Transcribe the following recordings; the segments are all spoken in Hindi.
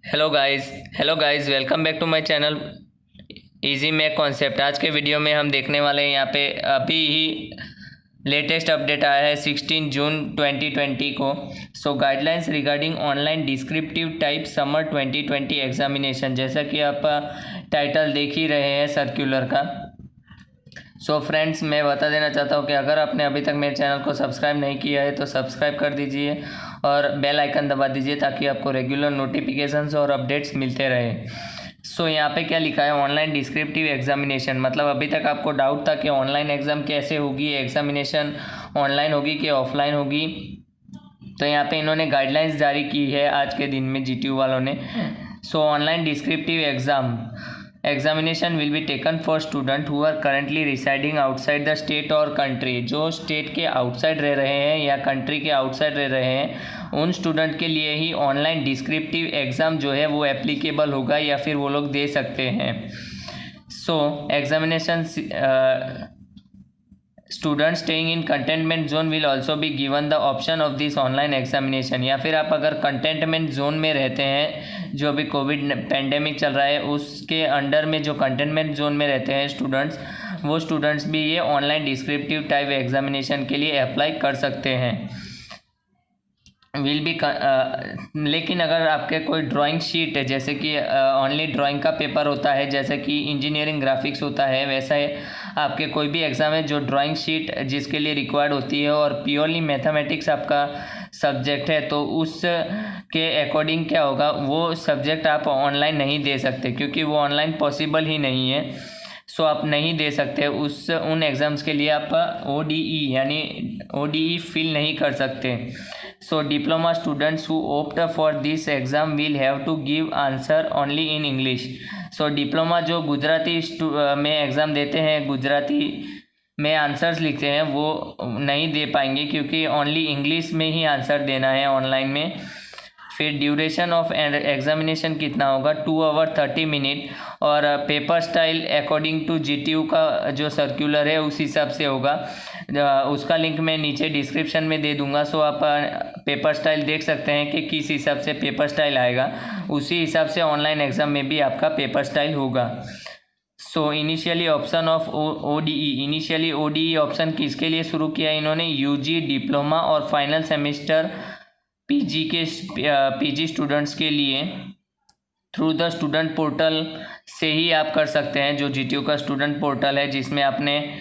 Hello guys welcome back to my channel easy mech concept. आज के वीडियो में हम देखने वाले हैं यहाँ पे अभी ही लेटेस्ट अपडेट आया है 16 जून 2020 को। Guidelines regarding online descriptive type summer 2020 examination, जैसा कि आप टाइटल देख ही रहे हैं सर्कुलर का। फ्रेंड्स, मैं बता देना चाहता हूँ कि अगर आपने अभी तक मेरे चैनल को सब्सक्राइब नहीं किया है तो सब्सक्राइब कर दीजिए और बेल आइकन दबा दीजिए ताकि आपको रेगुलर नोटिफिकेशंस और अपडेट्स मिलते रहे। यहाँ पे क्या लिखा है, ऑनलाइन डिस्क्रिप्टिव एग्जामिनेशन, मतलब अभी तक आपको डाउट था कि ऑनलाइन एग्ज़ाम कैसे होगी, एग्जामिनेशन ऑनलाइन होगी कि ऑफलाइन होगी। तो यहाँ पे इन्होंने गाइडलाइंस जारी की है आज के दिन में जीटीयू वालों ने। Online descriptive examination will be taken for student who are currently residing outside the state और कंट्री। जो स्टेट के आउटसाइड रह रहे हैं या कंट्री के आउटसाइड रह रहे हैं उन स्टूडेंट के लिए ही ऑनलाइन डिस्क्रिप्टिव एग्ज़ाम जो है वो एप्लीकेबल होगा या फिर वो लोग दे सकते हैं। Examination student staying in containment zone will also be given the option of this online examination. या फिर आप अगर कंटेनमेंट जोन में रहते हैं, जो अभी कोविड पैंडेमिक चल रहा है उसके अंडर में जो कंटेनमेंट जोन में रहते हैं स्टूडेंट्स, वो स्टूडेंट्स भी ये ऑनलाइन डिस्क्रिप्टिव टाइप एग्जामिनेशन के लिए अप्लाई कर सकते हैं। लेकिन अगर आपके कोई ड्राइंग शीट है, जैसे कि ओनली ड्राइंग का पेपर होता है, जैसे कि इंजीनियरिंग ग्राफिक्स होता है, वैसा है आपके कोई भी एग्ज़ाम है जो ड्राइंग शीट जिसके लिए रिक्वायर्ड होती है और प्योरली मैथमेटिक्स आपका सब्जेक्ट है, तो उस के अकॉर्डिंग क्या होगा, वो सब्जेक्ट आप ऑनलाइन नहीं दे सकते क्योंकि वो ऑनलाइन पॉसिबल ही नहीं है। आप नहीं दे सकते उन एग्ज़ाम्स के लिए आप ODE फिल नहीं कर सकते। Diploma students who opt for this exam will have to give answer only in English. Diploma जो गुजराती में एग्ज़ाम देते हैं, गुजराती में आंसर्स लिखते हैं, वो नहीं दे पाएंगे क्योंकि ओनली इंग्लिश में ही आंसर देना है ऑनलाइन में। फिर ड्यूरेशन ऑफ एग्जामिनेशन कितना होगा, 2 आवर 30 मिनट, और paper style according to GTU का जो सर्कुलर है उस हिसाब से होगा। उसका लिंक मैं नीचे डिस्क्रिप्शन में दे दूंगा। आप पेपर स्टाइल देख सकते हैं कि किस हिसाब से पेपर स्टाइल आएगा, उसी हिसाब से ऑनलाइन एग्ज़ाम में भी आपका पेपर स्टाइल होगा। Initially option of initially ODE option किसके लिए शुरू किया इन्होंने, UG, डिप्लोमा और फाइनल सेमेस्टर PG स्टूडेंट्स के लिए थ्रू द स्टूडेंट पोर्टल से ही आप कर सकते हैं, जो जीटीयू का स्टूडेंट पोर्टल है जिसमें आपने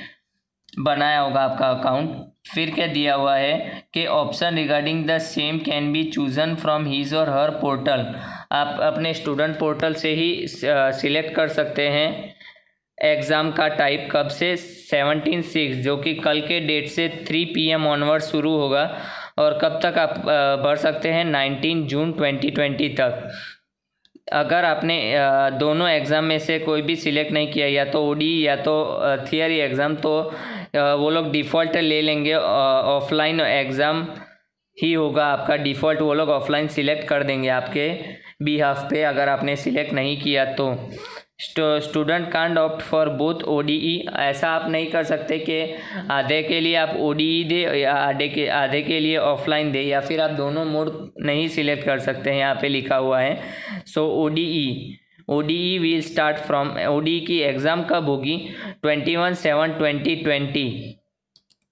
बनाया होगा आपका अकाउंट। फिर क्या दिया हुआ है कि option regarding the same can be chosen from his और हर पोर्टल। आप अपने स्टूडेंट पोर्टल से ही सिलेक्ट कर सकते हैं एग्ज़ाम का टाइप। कब से, 17/6 जो कि कल के डेट से 3 PM ऑनवर्ड शुरू होगा और कब तक आप भर सकते हैं, 19 जून 2020 तक। अगर आपने दोनों एग्ज़ाम में से कोई भी सिलेक्ट नहीं किया, या तो ODE या तो थियरी एग्ज़ाम, तो वो लोग डिफ़ॉल्ट ले लेंगे, ऑफलाइन एग्ज़ाम ही होगा आपका डिफ़ॉल्ट। वो लोग ऑफलाइन सिलेक्ट कर देंगे आपके बिहाफ पे अगर आपने सिलेक्ट नहीं किया तो। Student can't opt for both ODE, ऐसा आप नहीं कर सकते कि आधे के लिए आप ODE दे या आधे के लिए ऑफलाइन दे, या फिर आप दोनों मोड नहीं सिलेक्ट कर सकते हैं, यहाँ पे लिखा हुआ है। ODE will start from, ODE की एग्ज़ाम कब होगी, 21/7/2020,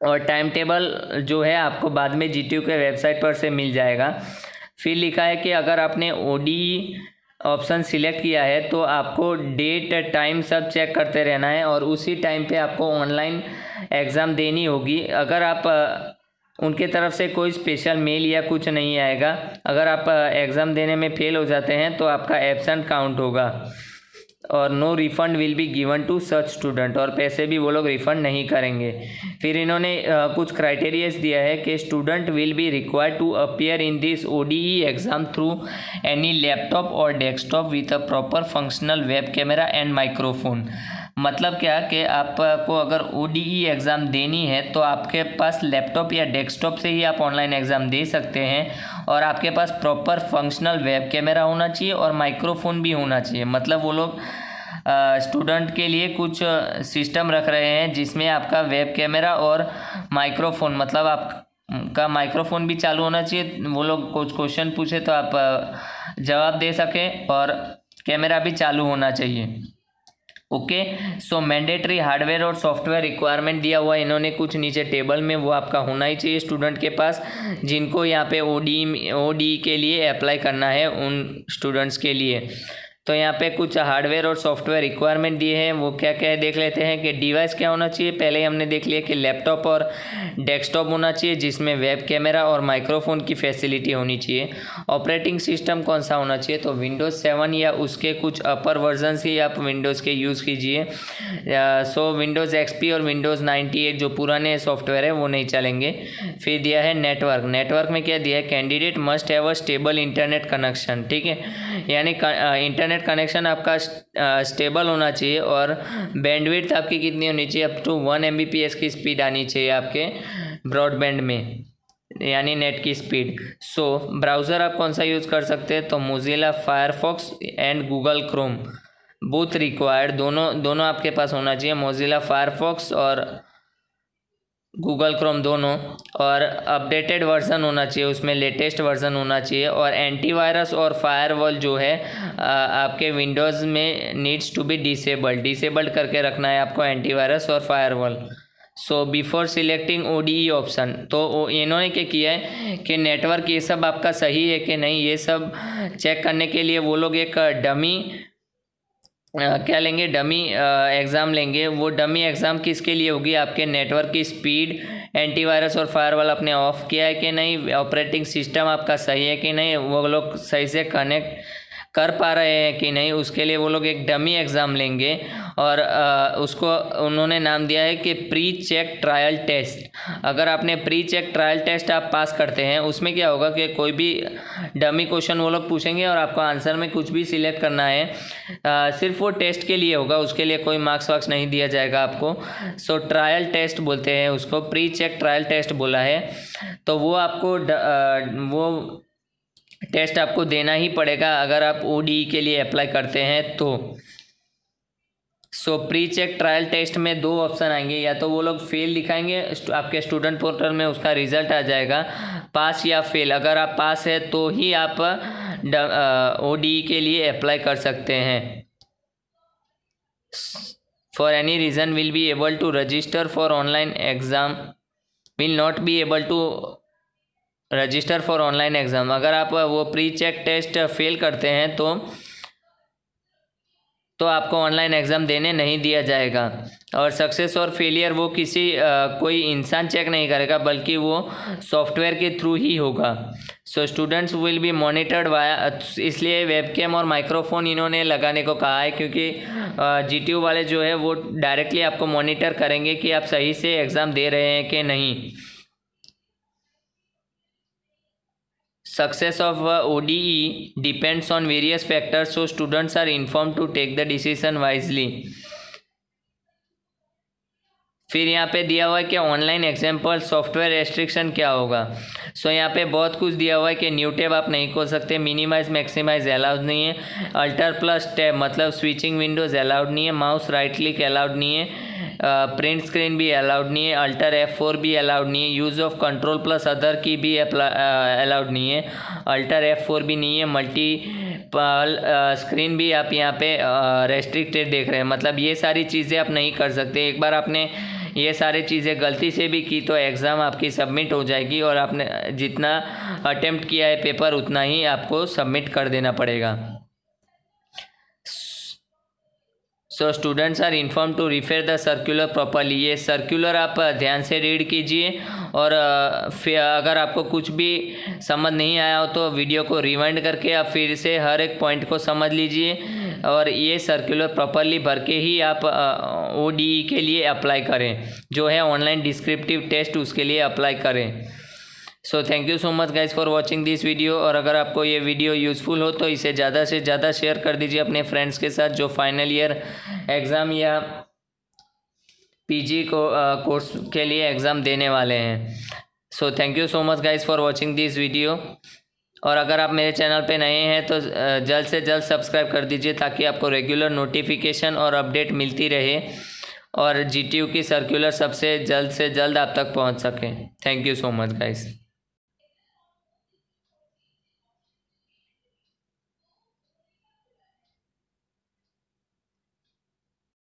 और टाइम टेबल जो है आपको बाद में जीटीयू के वेबसाइट पर से मिल जाएगा। फिर लिखा है कि अगर आपने ODE ऑप्शन सिलेक्ट किया है तो आपको डेट टाइम सब चेक करते रहना है और उसी टाइम पे आपको ऑनलाइन एग्ज़ाम देनी होगी। अगर आप उनके तरफ से कोई स्पेशल मेल या कुछ नहीं आएगा, अगर आप एग्ज़ाम देने में फेल हो जाते हैं तो आपका एब्सेंट काउंट होगा और no refund will be given to such student, और पैसे भी वो लोग रिफ़ंड नहीं करेंगे। फिर इन्होंने कुछ क्राइटेरियाज दिया है कि student will be required to appear in this ODE exam through any laptop और desktop with a proper functional web camera and microphone. मतलब क्या कि आपको अगर ODE एग्ज़ाम देनी है तो आपके पास लैपटॉप या डेस्कटॉप से ही आप ऑनलाइन एग्ज़ाम दे सकते हैं, और आपके पास प्रॉपर फंक्शनल वेब कैमरा होना चाहिए और माइक्रोफोन भी होना चाहिए। मतलब वो लोग स्टूडेंट के लिए कुछ सिस्टम रख रहे हैं जिसमें आपका वेब कैमरा और माइक्रोफोन, मतलब आप का माइक्रोफोन भी चालू होना चाहिए। वो लोग कुछ क्वेश्चन पूछे तो आप जवाब दे सके और कैमरा भी चालू होना चाहिए। ओके, सो मैंडेटरी हार्डवेयर और सॉफ्टवेयर रिक्वायरमेंट दिया हुआ है इन्होंने कुछ नीचे टेबल में, वो आपका होना ही चाहिए स्टूडेंट के पास, जिनको यहाँ पे ओडी के लिए अप्लाई करना है उन स्टूडेंट्स के लिए। तो यहाँ पे कुछ हार्डवेयर और सॉफ्टवेयर रिक्वायरमेंट दिए हैं, वो क्या क्या है देख लेते हैं। कि डिवाइस क्या होना चाहिए, पहले हमने देख लिया कि लैपटॉप और डेस्कटॉप होना चाहिए जिसमें वेब कैमरा और माइक्रोफोन की फैसिलिटी होनी चाहिए। ऑपरेटिंग सिस्टम कौन सा होना चाहिए, तो विंडोज़ 7 या उसके कुछ अपर वर्जन ही आप विंडोज़ के यूज़ कीजिए। सो विंडोज़ XP और विंडोज़ 98 जो पुराने सॉफ्टवेयर है वो नहीं चलेंगे। फिर दिया है नेटवर्क, नेटवर्क में क्या दिया है, candidate must have a stable internet connection, ठीक है, यानी इंटरनेट कनेक्शन आपका स्टेबल होना चाहिए और बैंडविड्थ आपकी कितनी होनी चाहिए, अप टू 1 Mbps की स्पीड आनी चाहिए आपके ब्रॉडबैंड में, यानी नेट की स्पीड। सो ब्राउज़र आप कौन सा यूज़ कर सकते हैं, तो Mozilla Firefox and Google Chrome both required, दोनों आपके पास होना चाहिए, मोजिला फायरफॉक्स और गूगल क्रोम दोनों, और अपडेटेड वर्जन होना चाहिए, उसमें लेटेस्ट वर्जन होना चाहिए। और एंटीवायरस और फायरवॉल जो है आपके विंडोज़ में नीड्स टू बी डिसेबल्ड करके रखना है आपको एंटीवायरस और firewall. So before selecting ODE option, तो इन्होंने क्या किया है कि नेटवर्क ये सब आपका सही है कि नहीं, ये सब चेक करने के लिए वो लोग एक डमी क्या लेंगे, डमी एग्ज़ाम लेंगे। वो डमी एग्ज़ाम किसके लिए होगी, आपके नेटवर्क की स्पीड, एंटीवायरस और फायरवॉल आपने ऑफ किया है कि नहीं, ऑपरेटिंग सिस्टम आपका सही है कि नहीं, वो लोग सही से कनेक्ट कर पा रहे हैं कि नहीं, उसके लिए वो लोग एक डमी एग्ज़ाम लेंगे। और उसको उन्होंने नाम दिया है कि प्री चेक ट्रायल टेस्ट। अगर आपने प्री चेक ट्रायल टेस्ट आप पास करते हैं, उसमें क्या होगा कि कोई भी डमी क्वेश्चन वो लोग पूछेंगे और आपको आंसर में कुछ भी सिलेक्ट करना है, सिर्फ वो टेस्ट के लिए होगा, उसके लिए कोई मार्क्स वार्क्स नहीं दिया जाएगा आपको। सो ट्रायल टेस्ट बोलते हैं उसको, प्री चेक ट्रायल टेस्ट बोला है, तो वो आपको वो टेस्ट आपको देना ही पड़ेगा अगर आप ODE के लिए अप्लाई करते हैं तो। So pre check trial test में 2 ऑप्शन आएंगे, या तो वो लोग फेल दिखाएंगे, आपके स्टूडेंट पोर्टल में उसका रिजल्ट आ जाएगा, पास या फेल। अगर आप पास है तो ही आप ODE के लिए अप्लाई कर सकते हैं। For any reason will be able to register for online exam, will not be able to register for online exam. अगर आप वो प्री चेक टेस्ट फेल करते हैं तो आपको ऑनलाइन एग्ज़ाम देने नहीं दिया जाएगा। और सक्सेस और फेलियर वो कोई इंसान चेक नहीं करेगा, बल्कि वो सॉफ्टवेयर के थ्रू ही होगा। So students will be monitored via, इसलिए वेबकैम और माइक्रोफोन इन्होंने लगाने को कहा है, क्योंकि GTU वाले जो है वो डायरेक्टली आपको मॉनिटर करेंगे कि आप सही से एग्ज़ाम दे रहे हैं कि नहीं। Success of ODE depends on various factors, so students are informed to take the decision wisely. फिर यहाँ पे दिया हुआ है कि ऑनलाइन एग्जाम्पल सॉफ्टवेयर रेस्ट्रिक्शन क्या होगा। सो यहाँ पे बहुत कुछ दिया हुआ है कि न्यू टैब आप नहीं खोल सकते, मिनिमाइज मैक्सिमाइज अलाउड नहीं है, अल्टर प्लस टैब मतलब स्विचिंग विंडोज़ अलाउड नहीं है, माउस राइट क्लिक अलाउड नहीं है, प्रिंट स्क्रीन भी अलाउड नहीं है, अल्टर F4 भी अलाउड नहीं है, use of control plus other की भी अलाउड नहीं है, अल्टर F4 भी नहीं है, मल्टीपल स्क्रीन भी आप यहाँ पे रेस्ट्रिक्टेड देख रहे हैं। मतलब ये सारी चीज़ें आप नहीं कर सकते। एक बार आपने ये सारी चीज़ें गलती से भी की तो एग्ज़ाम आपकी सबमिट हो जाएगी, और आपने जितना अटेम्प्ट किया है पेपर उतना ही आपको सबमिट कर देना पड़ेगा। So students are inform to refer the circular properly. ये सर्कुलर आप ध्यान से रीड कीजिए, और फिर अगर आपको कुछ भी समझ नहीं आया हो तो वीडियो को रिवाइंड करके आप फिर से हर एक पॉइंट को समझ लीजिए, और ये सर्कुलर प्रॉपरली भर के ही आप ODE के लिए अप्लाई करें, जो है ऑनलाइन डिस्क्रिप्टिव टेस्ट, उसके लिए अप्लाई करें। So thank you so much guys for watching this video. और अगर आपको ये वीडियो यूज़फुल हो तो इसे ज़्यादा से ज़्यादा शेयर कर दीजिए अपने फ्रेंड्स के साथ जो फाइनल ईयर एग्ज़ाम या PG कोर्स के लिए एग्ज़ाम देने वाले हैं। So thank you so much guys for watching this video. और अगर आप मेरे चैनल पे नए हैं तो जल्द से जल्द सब्सक्राइब कर दीजिए, ताकि आपको रेगुलर नोटिफिकेशन और अपडेट मिलती रहे, और GTU की सर्कुलर सबसे जल्द से जल्द आप तक पहुंच सके। Thank you so much guys.